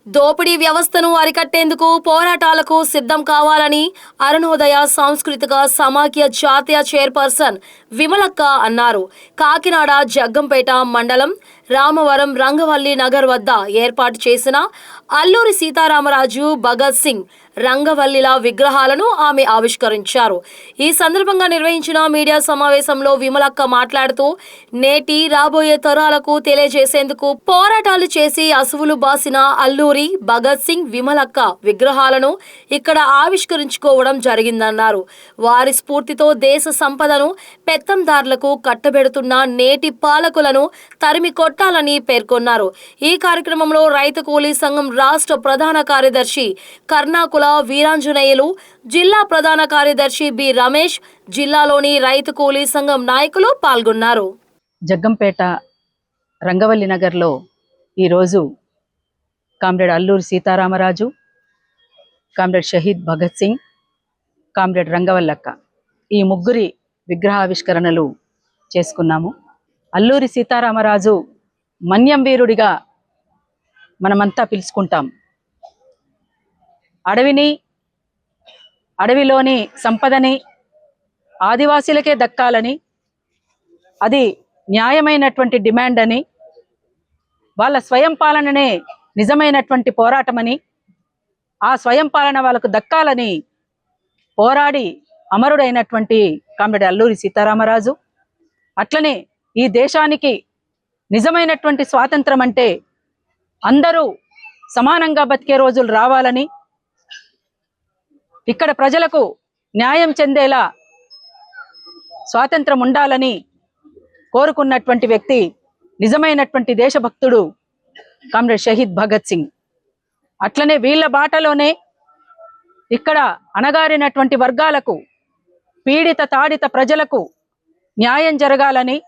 దోపిడీ వ్యవస్థను అరికట్టేందుకు పోరాటాలకు సిద్ధం కావాలని అరుణోదయ సాంస్కృతిక సమాఖ్య జాతీయ చైర్పర్సన్ విమలక్క అన్నారు. కాకినాడ జగ్గంపేట మండలం రామవరం రంగవల్లి నగర్ వద్ద ఏర్పాటు చేసిన అల్లూరి సీతారామరాజు, భగత్ సింగ్, రంగవల్లిల విగ్రహాలను ఆమె ఆవిష్కరించారు. ఈ సందర్భంగా నిర్వహించిన మీడియా సమావేశంలో విమలక్క మాట్లాడుతూ నేటి రాబోయే తరాలకు తెలియజేసేందుకు పోరాటాలు చేసి అసువులు బాసిన అల్లూరి, భగత్ సింగ్, విమలక్క విగ్రహాలను ఇక్కడ ఆవిష్కరించుకోవడం జరిగిందన్నారు. వారి స్ఫూర్తితో దేశ సంపదను పెత్తందారులకు కట్టబెడుతున్న నేటి పాలకులను తరిమి కొట్టాలని పేర్కొన్నారు. ఈ కార్యక్రమంలో రైతు కూలీ సంఘం రాష్ట్ర ప్రధాన కార్యదర్శి కర్ణాకుల వీరాంజనేయులు, జిల్లా ప్రధాన కార్యదర్శి బి రమేష్, జిల్లాలోని రైతు కూలీ సంఘం నాయకులు పాల్గొన్నారు. జగ్గంపేట రంగవల్లి నగర్లో ఈరోజు comrade Alluri Sitaramaraju, comrade Shaheed Bhagat Singh, comrade రంగవల్లక్క ఈ ముగ్గురి విగ్రహావిష్కరణలు చేసుకున్నాము. అల్లూరి సీతారామరాజు మన్యం వీరుడిగా మనమంతా పిలుచుకుంటాం. అడవిలోని సంపదని ఆదివాసీలకే దక్కాలని, అది న్యాయమైనటువంటి డిమాండ్ అని, వాళ్ళ స్వయం పాలననే నిజమైనటువంటి పోరాటమని, ఆ స్వయం పాలన వాళ్ళకు దక్కాలని పోరాడి అమరుడైనటువంటి కామ్రేడ్ అల్లూరి సీతారామరాజు. అట్లనే ఈ దేశానికి నిజమైనటువంటి స్వాతంత్రం అంటే అందరూ సమానంగా బతికే రోజులు రావాలని, ఇక్కడ ప్రజలకు న్యాయం చెందేలా స్వాతంత్రం ఉండాలని కోరుకున్నటువంటి వ్యక్తి నిజమైనటువంటి దేశభక్తుడు కామ్రేడ్ షహీద్ భగత్ సింగ్. అట్లనే వీళ్ళ బాటలోనే ఇక్కడ అణగారినటువంటి వర్గాలకు, పీడిత తాడిత ప్రజలకు న్యాయం జరగాలని,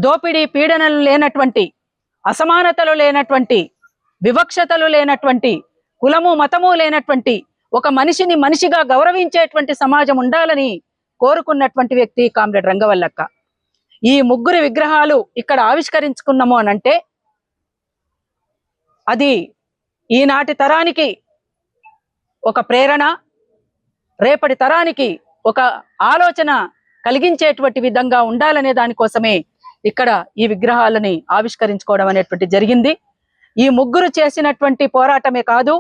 దోపిడీ పీడనలు లేనటువంటి, అసమానతలు లేనటువంటి, వివక్షతలు లేనటువంటి, కులము మతము లేనటువంటి ఒక మనిషిని మనిషిగా గౌరవించేటువంటి సమాజం ఉండాలని కోరుకున్నటువంటి వ్యక్తి కామ్రేడ్ రంగవల్లక్క. ఈ ముగ్గురి విగ్రహాలు ఇక్కడ ఆవిష్కరించుకున్నాము అనంటే అది ఈనాటి తరానికి ఒక ప్రేరణ, రేపటి తరానికి ఒక ఆలోచన కలిగించేటువంటి విధంగా ఉండాలనే దానికోసమే ఇక్కడ ఈ విగ్రహాలని ఆవిష్కరించుకోవడం అనేటువంటి జరిగింది. ఈ ముగ్గురు చేసినటువంటి పోరాటమే కాదు,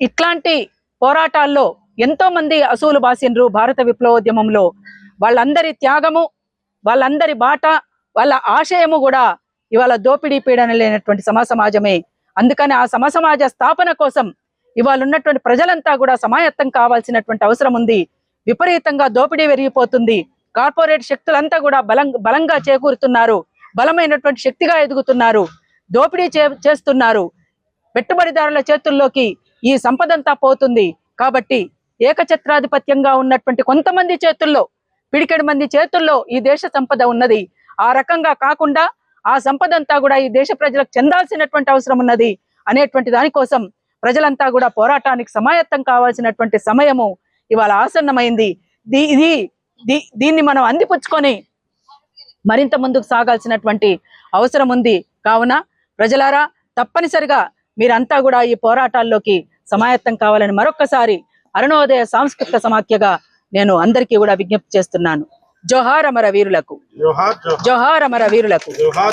ఇట్లాంటి పోరాటాల్లో ఎంతో మంది అసూలు బాసిండ్రు భారత విప్లవోద్యమంలో. వాళ్ళందరి త్యాగము, వాళ్ళందరి బాట, వాళ్ళ ఆశయము కూడా ఇవాళ దోపిడీ పీడన లేనటువంటి సమాజమే. అందుకని ఆ సమాజ స్థాపన కోసం ఇవాళ ఉన్నటువంటి ప్రజలంతా కూడా సమాయత్తం కావాల్సినటువంటి అవసరం ఉంది. విపరీతంగా దోపిడీ పెరిగిపోతుంది. కార్పొరేట్ శక్తులంతా కూడా బలంగా చేకూరుతున్నారు, బలమైనటువంటి శక్తిగా ఎదుగుతున్నారు, దోపిడీ చేస్తున్నారు. పెట్టుబడిదారుల చేతుల్లోకి ఈ సంపదంతా పోతుంది. కాబట్టి ఏకఛత్రాధిపత్యంగా ఉన్నటువంటి కొంతమంది చేతుల్లో, పిడికెడు మంది చేతుల్లో ఈ దేశ సంపద ఉన్నది. ఆ రకంగా కాకుండా ఆ సంపదంతా కూడా ఈ దేశ ప్రజలకు చెందాల్సినటువంటి అవసరం ఉన్నది అనేటువంటి దానికోసం ప్రజలంతా కూడా పోరాటానికి సమాయత్తం కావాల్సినటువంటి సమయము ఇవాళ ఆసన్నమైంది. దీన్ని మనం అందిపుచ్చుకొని మరింత ముందుకు సాగాల్సినటువంటి అవసరం ఉంది. కావున ప్రజలారా, తప్పనిసరిగా మీరంతా కూడా ఈ పోరాటాల్లోకి సమాయత్తం కావాలని మరొక్కసారి అరుణోదయ సాంస్కృతిక సమాఖ్యగా నేను అందరికీ కూడా విజ్ఞప్తి చేస్తున్నాను. జోహార్ అమర వీరులకు, జోహార్ అమర వీరులకు.